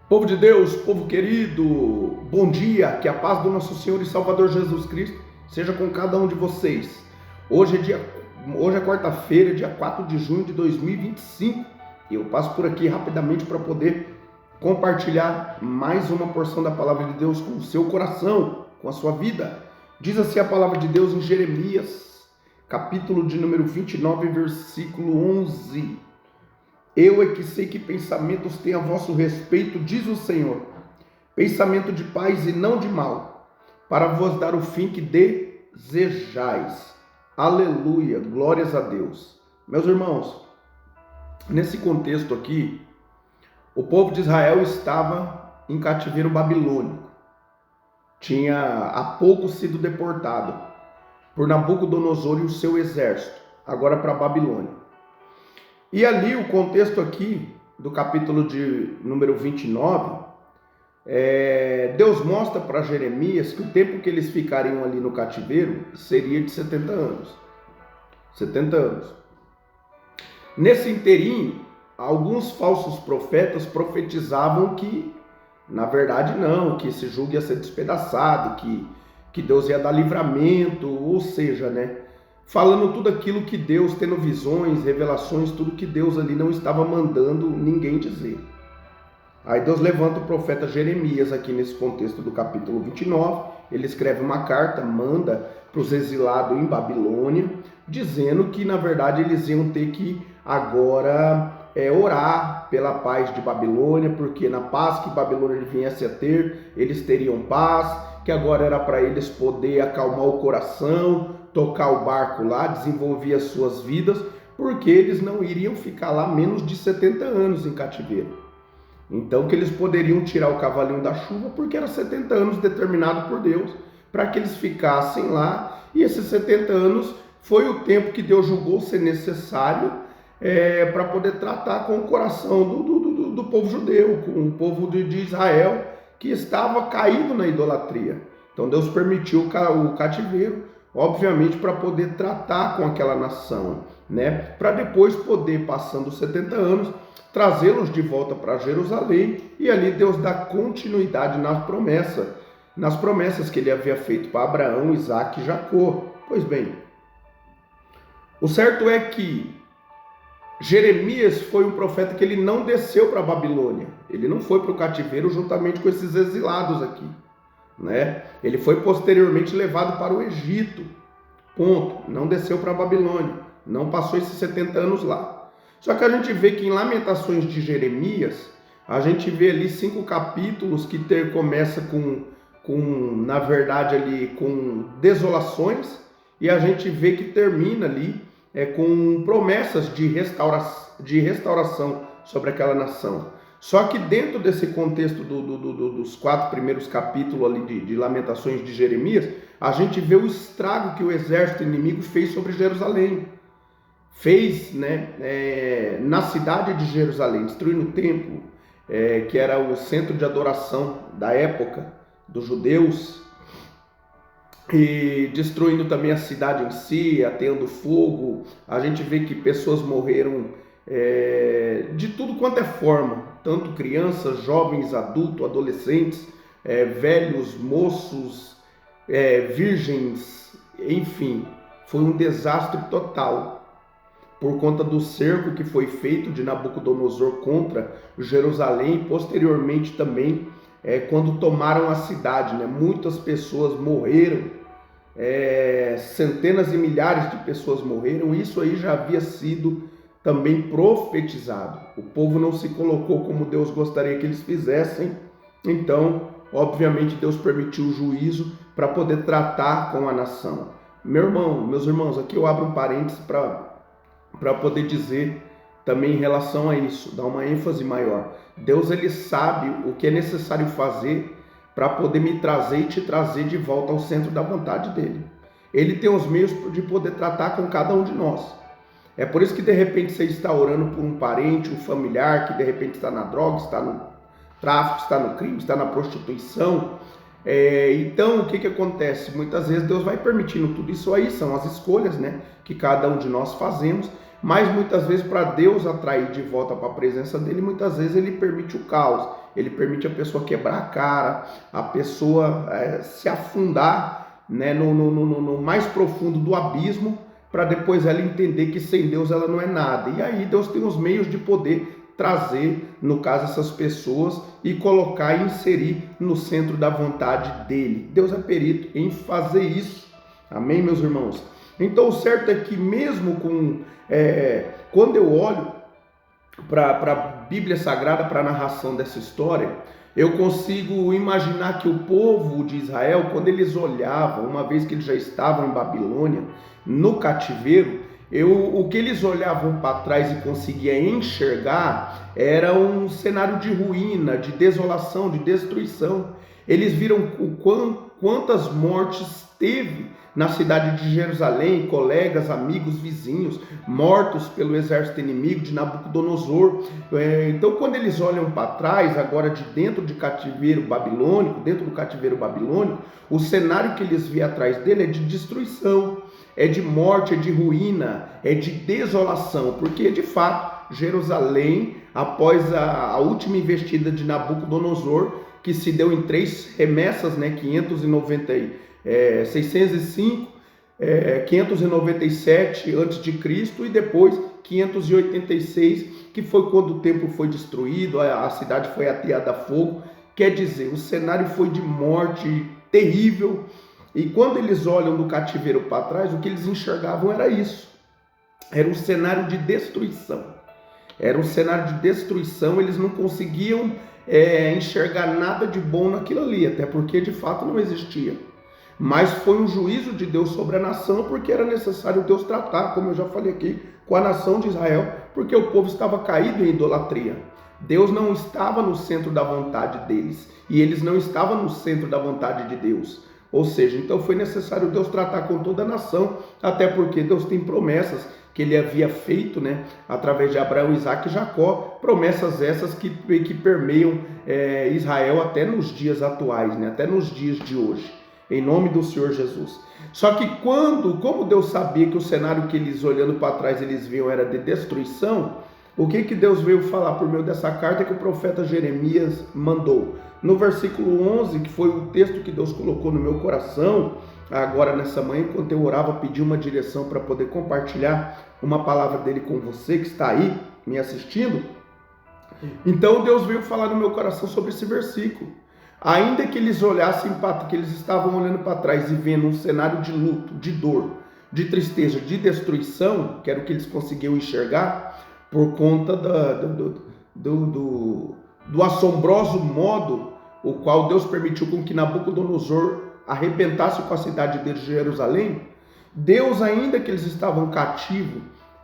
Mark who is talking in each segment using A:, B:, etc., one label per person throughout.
A: Povo de Deus, povo querido, bom dia, que a paz do nosso Senhor e Salvador Jesus Cristo seja com cada um de vocês. Hoje é quarta-feira, dia 4 de junho de 2025, e eu passo por aqui rapidamente para poder compartilhar mais uma porção da palavra de Deus com o seu coração, com a sua vida. Diz assim a palavra de Deus em Jeremias, capítulo de número 29, versículo 11. Eu é que sei que pensamentos têm a vosso respeito, diz o Senhor, pensamento de paz e não de mal, para vos dar o fim que desejais. Aleluia, glórias a Deus. Meus irmãos, nesse contexto aqui, o povo de Israel estava em cativeiro babilônico. Tinha há pouco sido deportado por Nabucodonosor e o seu exército, agora para a Babilônia. E ali o contexto aqui do capítulo de número 29, Deus mostra para Jeremias que o tempo que eles ficariam ali no cativeiro seria de 70 anos. 70 anos. Nesse inteirinho, alguns falsos profetas profetizavam que, na verdade não, que esse jugo ia ser despedaçado, que Deus ia dar livramento, ou seja, falando tudo aquilo que Deus, tendo visões, revelações, tudo que Deus ali não estava mandando ninguém dizer. Aí Deus levanta o profeta Jeremias aqui nesse contexto do capítulo 29, ele escreve uma carta, manda para os exilados em Babilônia, dizendo que na verdade eles iam ter que agora orar pela paz de Babilônia, porque na paz que Babilônia viesse a ter, eles teriam paz, que agora era para eles poder acalmar o coração, tocar o barco lá, desenvolver as suas vidas, porque eles não iriam ficar lá menos de 70 anos em cativeiro. Então que eles poderiam tirar o cavalinho da chuva, porque era 70 anos determinado por Deus, para que eles ficassem lá, e esses 70 anos foi o tempo que Deus julgou ser necessário para poder tratar com o coração do povo judeu, com o povo de Israel, que estava caído na idolatria. Então Deus permitiu o cativeiro, obviamente para poder tratar com aquela nação, para depois poder, passando os 70 anos, trazê-los de volta para Jerusalém, e ali Deus dá continuidade nas promessas que ele havia feito para Abraão, Isaque e Jacó. Pois bem, o certo é que Jeremias foi um profeta que ele não desceu para a Babilônia, ele não foi para o cativeiro juntamente com esses exilados aqui. Ele foi posteriormente levado para o Egito, ponto, não desceu para a Babilônia, não passou esses 70 anos lá. Só que a gente vê que em Lamentações de Jeremias, a gente vê ali 5 capítulos que começa na verdade ali com desolações, e a gente vê que termina ali com promessas de restauração sobre aquela nação. Só que dentro desse contexto dos 4 primeiros capítulos ali de Lamentações de Jeremias, a gente vê o estrago que o exército inimigo fez sobre Jerusalém. Fez na cidade de Jerusalém, destruindo o templo, que era o centro de adoração da época dos judeus, e destruindo também a cidade em si, ateando fogo. A gente vê que pessoas morreram de tudo quanto é forma, tanto crianças, jovens, adultos, adolescentes, velhos, moços, virgens, enfim, foi um desastre total por conta do cerco que foi feito de Nabucodonosor contra Jerusalém, e posteriormente também quando tomaram a cidade, muitas pessoas morreram, centenas e milhares de pessoas morreram. Isso aí já havia sido também profetizado. O povo não se colocou como Deus gostaria que eles fizessem, então, obviamente, Deus permitiu o juízo para poder tratar com a nação. Meus irmãos, aqui eu abro um parênteses para poder dizer também em relação a isso, dar uma ênfase maior. Deus, ele sabe o que é necessário fazer para poder me trazer e te trazer de volta ao centro da vontade dele. Ele tem os meios de poder tratar com cada um de nós. É por isso que de repente você está orando por um parente, um familiar que de repente está na droga, está no tráfico, está no crime, está na prostituição. Então o que acontece? Muitas vezes Deus vai permitindo tudo isso aí, são as escolhas que cada um de nós fazemos, mas muitas vezes para Deus atrair de volta para a presença dele, muitas vezes ele permite o caos, ele permite a pessoa quebrar a cara, a pessoa se afundar, né, no mais profundo do abismo, para depois ela entender que sem Deus ela não é nada. E aí Deus tem os meios de poder trazer, no caso, essas pessoas e colocar e inserir no centro da vontade dele. Deus é perito em fazer isso. Amém, meus irmãos? Então o certo é que mesmo quando eu olho para a Bíblia Sagrada, para a narração dessa história, eu consigo imaginar que o povo de Israel, quando eles olhavam, uma vez que eles já estavam em Babilônia, no cativeiro, o que eles olhavam para trás e conseguiam enxergar era um cenário de ruína, de desolação, de destruição. Eles viram quantas mortes teve na cidade de Jerusalém, colegas, amigos, vizinhos, mortos pelo exército inimigo de Nabucodonosor. Então, quando eles olham para trás, agora de dentro do cativeiro babilônico, o cenário que eles vêem atrás dele é de destruição, é de morte, é de ruína, é de desolação, porque de fato Jerusalém, após a última investida de Nabucodonosor, que se deu em 3 remessas, né, 605, 597 a.C. e depois 586, que foi quando o templo foi destruído, a cidade foi ateada a fogo. Quer dizer, o cenário foi de morte terrível. E quando eles olham do cativeiro para trás, o que eles enxergavam era isso. Era um cenário de destruição. Eles não conseguiam enxergar nada de bom naquilo ali, até porque de fato não existia. Mas foi um juízo de Deus sobre a nação, porque era necessário Deus tratar, como eu já falei aqui, com a nação de Israel, porque o povo estava caído em idolatria. Deus não estava no centro da vontade deles, e eles não estavam no centro da vontade de Deus. Ou seja, então foi necessário Deus tratar com toda a nação, até porque Deus tem promessas que ele havia feito, né, através de Abraão, Isaac e Jacó, promessas essas que permeiam Israel até nos dias atuais, né, até nos dias de hoje, em nome do Senhor Jesus. Só que como Deus sabia que o cenário que eles, olhando para trás, eles viam era de destruição, o que Deus veio falar por meio dessa carta que o profeta Jeremias mandou? No versículo 11, que foi o texto que Deus colocou no meu coração, agora nessa manhã, enquanto eu orava, pedi uma direção para poder compartilhar uma palavra dele com você que está aí me assistindo. Então Deus veio falar no meu coração sobre esse versículo. Ainda que eles olhassem que eles estavam olhando para trás e vendo um cenário de luto, de dor, de tristeza, de destruição, que era o que eles conseguiam enxergar, por conta do assombroso modo o qual Deus permitiu com que Nabucodonosor arrebentasse com a cidade de Jerusalém. Deus, ainda que eles estavam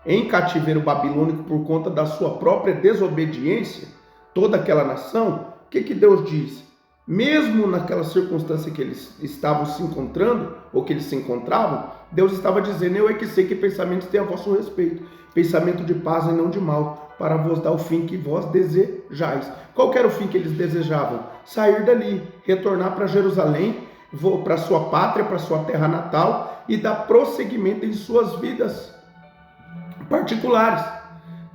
A: em cativeiro babilônico por conta da sua própria desobediência, toda aquela nação, o que Deus diz? Mesmo naquela circunstância que eles estavam se encontrando, ou que eles se encontravam, Deus estava dizendo: eu é que sei que pensamentos têm a vosso respeito, pensamento de paz e não de mal, para vos dar o fim que vós desejais. Qual era o fim que eles desejavam? Sair dali, retornar para Jerusalém, para sua pátria, para sua terra natal, e dar prosseguimento em suas vidas particulares,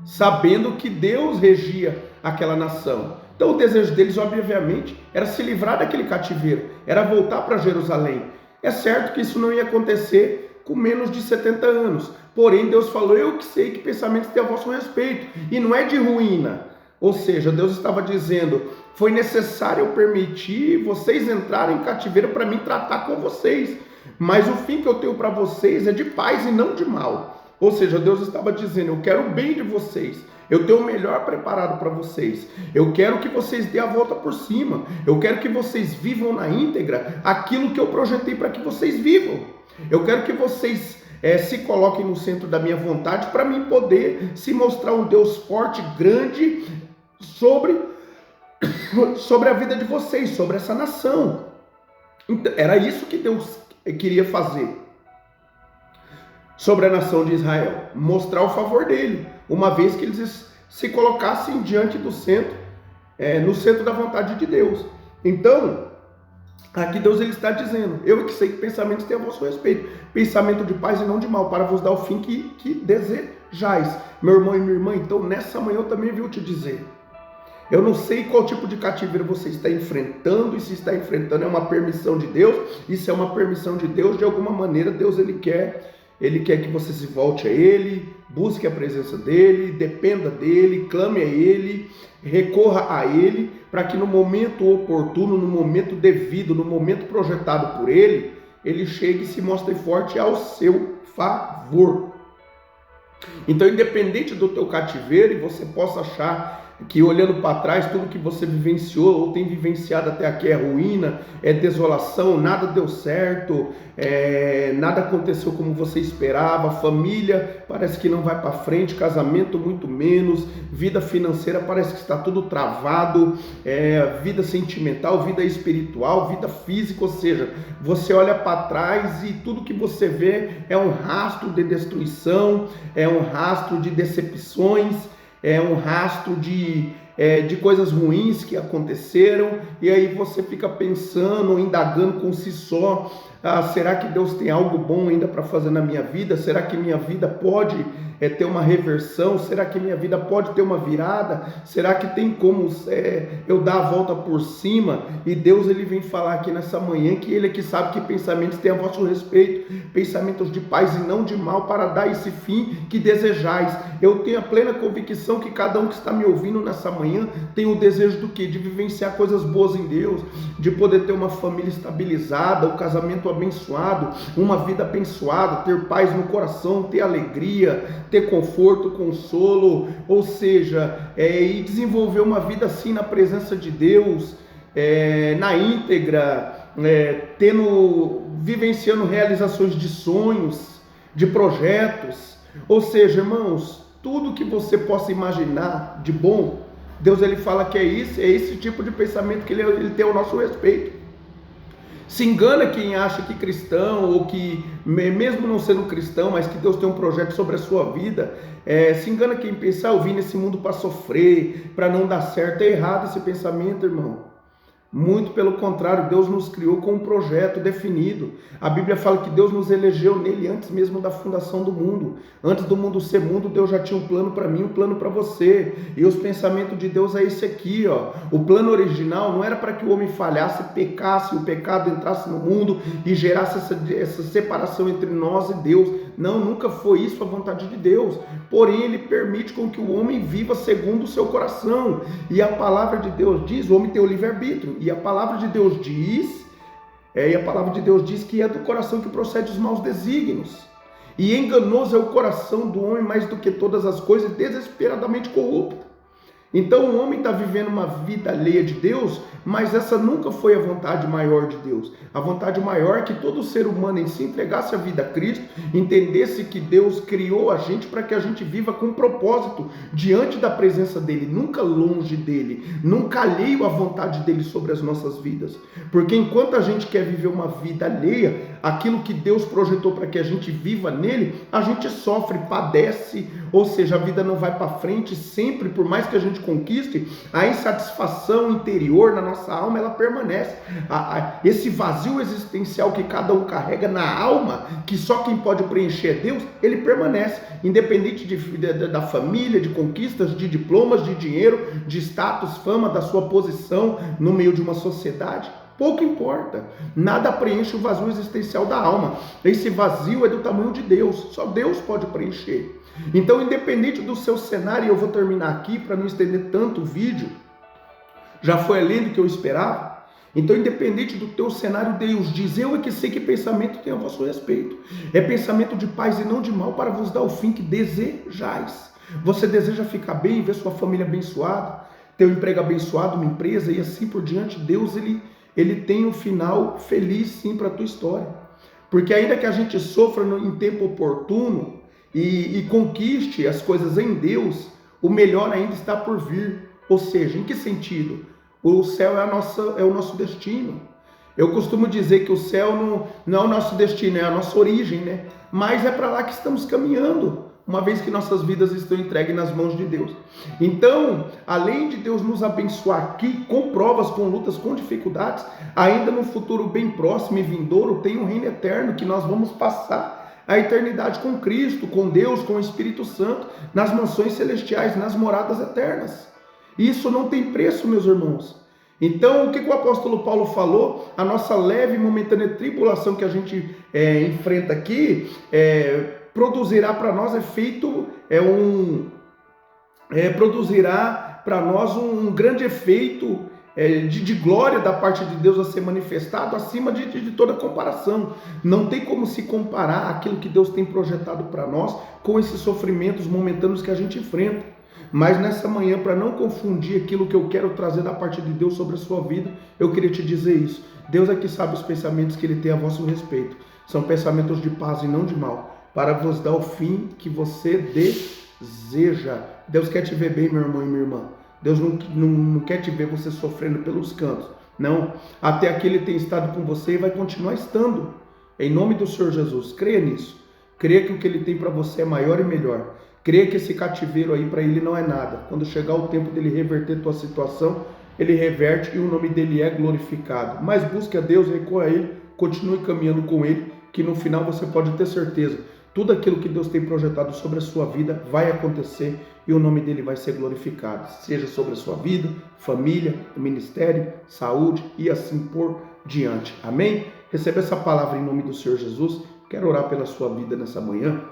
A: sabendo que Deus regia aquela nação. Então o desejo deles, obviamente, era se livrar daquele cativeiro, era voltar para Jerusalém. É certo que isso não ia acontecer com menos de 70 anos, porém Deus falou: eu que sei que pensamentos têm a vosso respeito, e não é de ruína. Ou seja, Deus estava dizendo: foi necessário eu permitir vocês entrarem em cativeiro para mim tratar com vocês, mas o fim que eu tenho para vocês é de paz e não de mal. Ou seja, Deus estava dizendo: eu quero o bem de vocês, eu tenho o melhor preparado para vocês, eu quero que vocês dêem a volta por cima, eu quero que vocês vivam na íntegra aquilo que eu projetei para que vocês vivam, eu quero que vocês se coloquem no centro da minha vontade, para mim poder se mostrar um Deus forte, grande, sobre a vida de vocês, sobre essa nação. Então, era isso que Deus queria fazer sobre a nação de Israel, mostrar o favor dele, uma vez que eles se colocassem diante do centro, no centro da vontade de Deus. Então, aqui Deus ele está dizendo: eu que sei que pensamentos têm a vosso respeito, pensamento de paz e não de mal, para vos dar o fim que desejais. Meu irmão e minha irmã, então nessa manhã eu também vim te dizer Eu não sei qual tipo de cativeiro você está enfrentando, e se está enfrentando é uma permissão de Deus, e se é uma permissão de Deus, de alguma maneira Deus ele quer que você se volte a Ele, busque a presença dEle, dependa dEle, clame a Ele, recorra a Ele, para que no momento oportuno, no momento devido, no momento projetado por Ele, Ele chegue e se mostre forte ao seu favor. Então, independente do teu cativeiro, e você possa achar que olhando para trás, tudo que você vivenciou ou tem vivenciado até aqui é ruína, é desolação, nada deu certo, nada aconteceu como você esperava, família parece que não vai para frente, casamento muito menos, vida financeira parece que está tudo travado, vida sentimental, vida espiritual, vida física, ou seja, você olha para trás e tudo que você vê é um rastro de destruição, é um rastro de decepções, é um rastro de coisas ruins que aconteceram, e aí você fica pensando, indagando com si só, será que Deus tem algo bom ainda para fazer na minha vida? Será que minha vida pode ter uma reversão? Será que minha vida pode ter uma virada? Será que tem como eu dar a volta por cima? E Deus ele vem falar aqui nessa manhã que Ele é que sabe que pensamentos têm a vosso respeito, pensamentos de paz e não de mal, para dar esse fim que desejais. Eu tenho a plena convicção que cada um que está me ouvindo nessa manhã tem o desejo do quê? De vivenciar coisas boas em Deus, de poder ter uma família estabilizada, um casamento abençoado, uma vida abençoada, ter paz no coração, ter alegria, ter conforto, consolo, ou seja, e desenvolver uma vida assim na presença de Deus, na íntegra, vivenciando realizações de sonhos, de projetos, ou seja, irmãos, tudo que você possa imaginar de bom, Deus ele fala que é esse tipo de pensamento que ele tem ao nosso respeito. Se engana quem acha que cristão, ou que mesmo não sendo cristão, mas que Deus tem um projeto sobre a sua vida, se engana quem pensa, eu vim nesse mundo para sofrer, para não dar certo. É errado esse pensamento, irmão. Muito pelo contrário, Deus nos criou com um projeto definido. A Bíblia fala que Deus nos elegeu nele antes mesmo da fundação do mundo. Antes do mundo ser mundo, Deus já tinha um plano para mim, um plano para você. E os pensamentos de Deus é esse aqui, ó. O plano original não era para que o homem falhasse, pecasse, o pecado entrasse no mundo e gerasse essa separação entre nós e Deus. Não, nunca foi isso a vontade de Deus. Porém, Ele permite com que o homem viva segundo o seu coração. E a palavra de Deus diz, o homem tem o livre-arbítrio. E a palavra de Deus diz, que é do coração que procede os maus desígnios. E enganoso é o coração do homem mais do que todas as coisas, desesperadamente corrupto. Então o homem está vivendo uma vida alheia de Deus, mas essa nunca foi a vontade maior de Deus. A vontade maior é que todo ser humano em si entregasse a vida a Cristo, entendesse que Deus criou a gente para que a gente viva com propósito, diante da presença dEle, nunca longe dEle, nunca alheio à vontade dEle sobre as nossas vidas. Porque enquanto a gente quer viver uma vida alheia, aquilo que Deus projetou para que a gente viva nele, a gente sofre, padece, ou seja, a vida não vai para frente sempre, por mais que a gente conquiste, a insatisfação interior na nossa alma, ela permanece. Esse vazio existencial que cada um carrega na alma, que só quem pode preencher é Deus, ele permanece, independente da família, de conquistas, de diplomas, de dinheiro, de status, fama, da sua posição no meio de uma sociedade. Pouco importa, nada preenche o vazio existencial da alma. Esse vazio é do tamanho de Deus, só Deus pode preencher. Então, independente do seu cenário, eu vou terminar aqui para não estender tanto o vídeo, já foi além do que eu esperava. Então, independente do teu cenário, Deus diz, eu é que sei que pensamento tem a vosso respeito. É pensamento de paz e não de mal, para vos dar o fim que desejais. Você deseja ficar bem, ver sua família abençoada, ter um emprego abençoado, uma empresa e assim por diante. Deus, ele tem um final feliz sim para a tua história. Porque ainda que a gente sofra em tempo oportuno e conquiste as coisas em Deus, o melhor ainda está por vir. Ou seja, em que sentido? O céu é o nosso destino. Eu costumo dizer que o céu não é o nosso destino, é a nossa origem, né? Mas é para lá que estamos caminhando, uma vez que nossas vidas estão entregues nas mãos de Deus. Então, além de Deus nos abençoar aqui, com provas, com lutas, com dificuldades, ainda no futuro bem próximo e vindouro, tem um reino eterno que nós vamos passar a eternidade com Cristo, com Deus, com o Espírito Santo, nas mansões celestiais, nas moradas eternas. Isso não tem preço, meus irmãos. Então, o que o apóstolo Paulo falou? A nossa leve e momentânea tribulação que a gente enfrenta aqui, produzirá para nós produzirá para nós um grande efeito de glória da parte de Deus a ser manifestado acima de toda comparação. Não tem como se comparar aquilo que Deus tem projetado para nós com esses sofrimentos momentâneos que a gente enfrenta. Mas nessa manhã, para não confundir aquilo que eu quero trazer da parte de Deus sobre a sua vida, eu queria te dizer isso. Deus é que sabe os pensamentos que Ele tem a vosso respeito. São pensamentos de paz e não de mal, para vos dar o fim que você deseja. Deus quer te ver bem, meu irmão e minha irmã. Deus não quer te ver você sofrendo pelos cantos. Não. Até aqui Ele tem estado com você e vai continuar estando. Em nome do Senhor Jesus. Creia nisso. Creia que o que Ele tem para você é maior e melhor. Creia que esse cativeiro aí para Ele não é nada. Quando chegar o tempo dele reverter tua situação, Ele reverte e o nome dele é glorificado. Mas busque a Deus, recorra a Ele, continue caminhando com Ele, que no final você pode ter certeza. Tudo aquilo que Deus tem projetado sobre a sua vida vai acontecer e o nome dele vai ser glorificado. Seja sobre a sua vida, família, ministério, saúde e assim por diante. Amém? Receba essa palavra em nome do Senhor Jesus. Quero orar pela sua vida nessa manhã.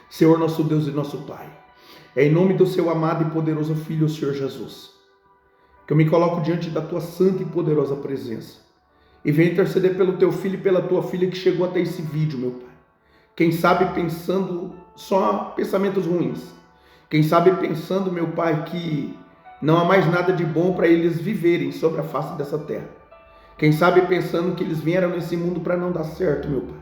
A: Senhor nosso Deus e nosso Pai, é em nome do seu amado e poderoso Filho, o Senhor Jesus, que eu me coloco diante da tua santa e poderosa presença e venho interceder pelo teu filho e pela tua filha que chegou até esse vídeo, meu Pai. Quem sabe pensando só pensamentos ruins, quem sabe pensando, meu Pai, que não há mais nada de bom para eles viverem sobre a face dessa terra. Quem sabe pensando que eles vieram nesse mundo para não dar certo, meu Pai.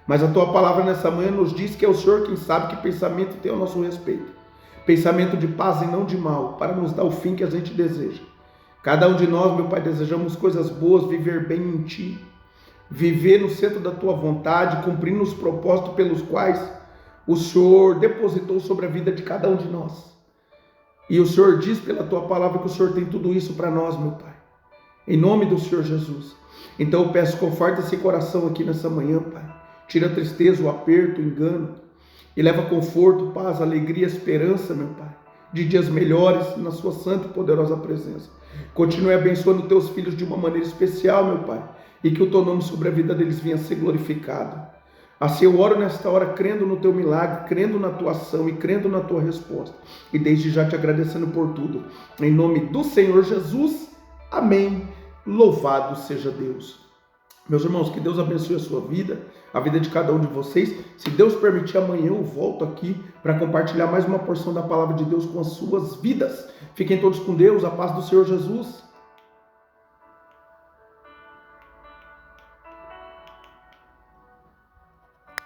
A: Mas a tua palavra nessa manhã nos diz que é o Senhor quem sabe que pensamento tem ao nosso respeito. Pensamento de paz e não de mal, para nos dar o fim que a gente deseja. Cada um de nós, meu Pai, desejamos coisas boas, viver bem em Ti. Viver no centro da Tua vontade, cumprindo os propósitos pelos quais o Senhor depositou sobre a vida de cada um de nós. E o Senhor diz pela Tua palavra que o Senhor tem tudo isso para nós, meu Pai. Em nome do Senhor Jesus. Então eu peço, conforta esse coração aqui nessa manhã, Pai. Tira a tristeza, o aperto, o engano e leva conforto, paz, alegria, esperança, meu Pai, de dias melhores na sua santa e poderosa presença. Continue abençoando teus filhos de uma maneira especial, meu Pai, e que o teu nome sobre a vida deles venha a ser glorificado. Assim eu oro nesta hora, crendo no teu milagre, crendo na tua ação e crendo na tua resposta. E desde já te agradecendo por tudo. Em nome do Senhor Jesus, amém. Louvado seja Deus. Meus irmãos, que Deus abençoe a sua vida, a vida de cada um de vocês. Se Deus permitir, amanhã eu volto aqui para compartilhar mais uma porção da palavra de Deus com as suas vidas. Fiquem todos com Deus, a paz do Senhor Jesus.